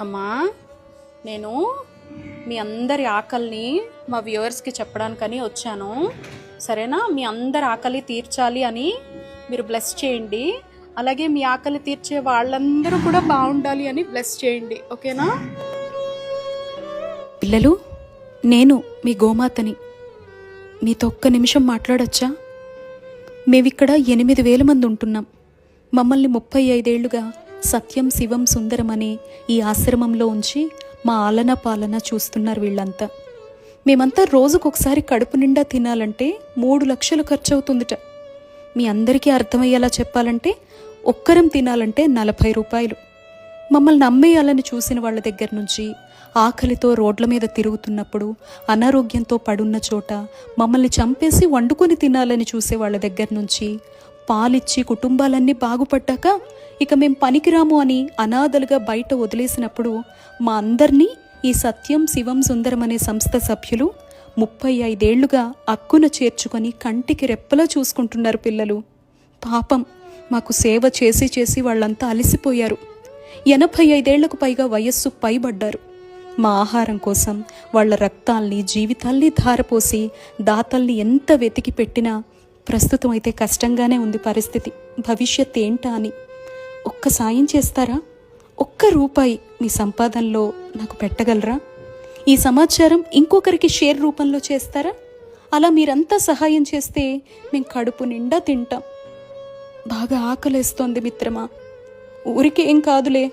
అమ్మా, నేను మీ అందరి ఆకలిని మా వ్యూవర్స్కి చెప్పడానికని వచ్చాను. సరేనా? మీ అందరి ఆకలి తీర్చాలి అని మీరు బ్లెస్ చేయండి. అలాగే మీ ఆకలి తీర్చే వాళ్ళందరూ కూడా బాగుండాలి అని బ్లెస్ చేయండి. ఓకేనా? పిల్లలు, నేను మీ గోమాతని. మీతో ఒక్క నిమిషం మాట్లాడొచ్చా? మేమిక్కడ 8,000 మంది ఉంటున్నాం. మమ్మల్ని 35 ఏళ్లుగా సత్యం శివం సుందరం అనే ఈ ఆశ్రమంలో ఉంచి మా ఆలన పాలన చూస్తున్నారు వీళ్ళంతా. మేమంతా రోజుకొకసారి కడుపు నిండా తినాలంటే 3 లక్షలు ఖర్చు అవుతుందిట. మీ అందరికీ అర్థమయ్యేలా చెప్పాలంటే ఒక్కరం తినాలంటే 40 రూపాయలు. మమ్మల్ని అమ్మేయాలని చూసిన వాళ్ళ దగ్గర నుంచి, ఆకలితో రోడ్ల మీద తిరుగుతున్నప్పుడు, అనారోగ్యంతో పడున్న చోట మమ్మల్ని చంపేసి వండుకొని తినాలని చూసే వాళ్ళ దగ్గర నుంచి, పాలిచ్చి కుటుంబాలన్నీ బాగుపడ్డాక ఇక మేం పనికిరాము అని అనాథలుగా బయట వదిలేసినప్పుడు మా అందరినీ ఈ సత్యం శివం సుందరం అనే సంస్థ సభ్యులు 35 ఏళ్లుగా అక్కున చేర్చుకొని కంటికి రెప్పలా చూసుకుంటున్నారు. పిల్లలు పాపం మాకు సేవ చేసి చేసి వాళ్ళంతా అలసిపోయారు. 85 ఏళ్లకు పైగా వయస్సు పైబడ్డారు. మా ఆహారం కోసం వాళ్ళ రక్తాల్ని జీవితాల్ని ధారపోసి దాతల్ని ఎంత వెతికి పెట్టినా ప్రస్తుతం అయితే కష్టంగానే ఉంది పరిస్థితి. భవిష్యత్ ఏంటా అని ఒక్క సాయం చేస్తారా? ఒక్క రూపాయి మీ సంపాదనలో నాకు పెట్టగలరా? ఈ సమాచారం ఇంకొకరికి షేర్ రూపంలో చేస్తారా? అలా మీరంతా సహాయం చేస్తే మేము కడుపు నిండా తింటాం. బాగా ఆకలేస్తోంది మిత్రమా. ఊరికి ఏం కాదులే,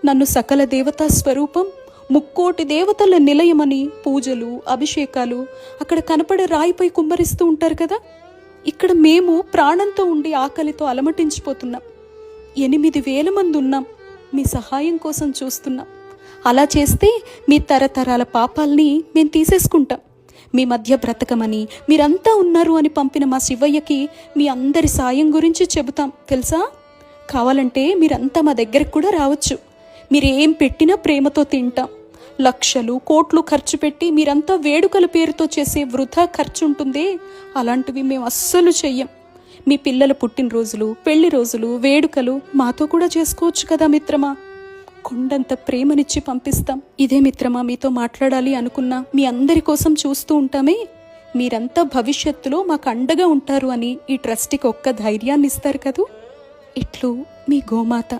నన్ను సకల దేవతా స్వరూపం, 3,000,000 దేవతల నిలయమని పూజలు అభిషేకాలు అక్కడ కనపడే రాయిపై కుమ్మరిస్తూ ఉంటారు కదా. ఇక్కడ మేము ప్రాణంతో ఉండి ఆకలితో అలమటించిపోతున్నాం. 8,000 మంది ఉన్నాం. మీ సహాయం కోసం చూస్తున్నాం. అలా చేస్తే మీ తరతరాల పాపాల్ని మేము తీసేసుకుంటాం. మీ మధ్య బ్రతకమని మీరంతా ఉన్నారు అని పంపిన మా శివయ్యకి మీ అందరి సాయం గురించి చెబుతాం తెలుసా. కావాలంటే మీరంతా మా దగ్గరకు కూడా రావచ్చు. మీరేం పెట్టినా ప్రేమతో తింటాం. లక్షలు కోట్లు ఖర్చు పెట్టి మీరంతా వేడుకల పేరుతో చేసే వృధా ఖర్చు ఉంటుందే, అలాంటివి మేము అస్సలు చెయ్యం. మీ పిల్లల పుట్టినరోజులు, పెళ్లి రోజులు, వేడుకలు మాతో కూడా చేసుకోవచ్చు కదా మిత్రమా. కొండంత ప్రేమనిచ్చి పంపిస్తాం. ఇదే మిత్రమా మీతో మాట్లాడాలి అనుకున్నా. మీ అందరి కోసం చూస్తూ ఉంటామే. మీరంతా భవిష్యత్తులో మాకు అండగా ఉంటారు అని ఈ ట్రస్ట్కి ఒక్క ధైర్యాన్ని ఇస్తారు కదూ. ఇట్లు మీ గోమాత.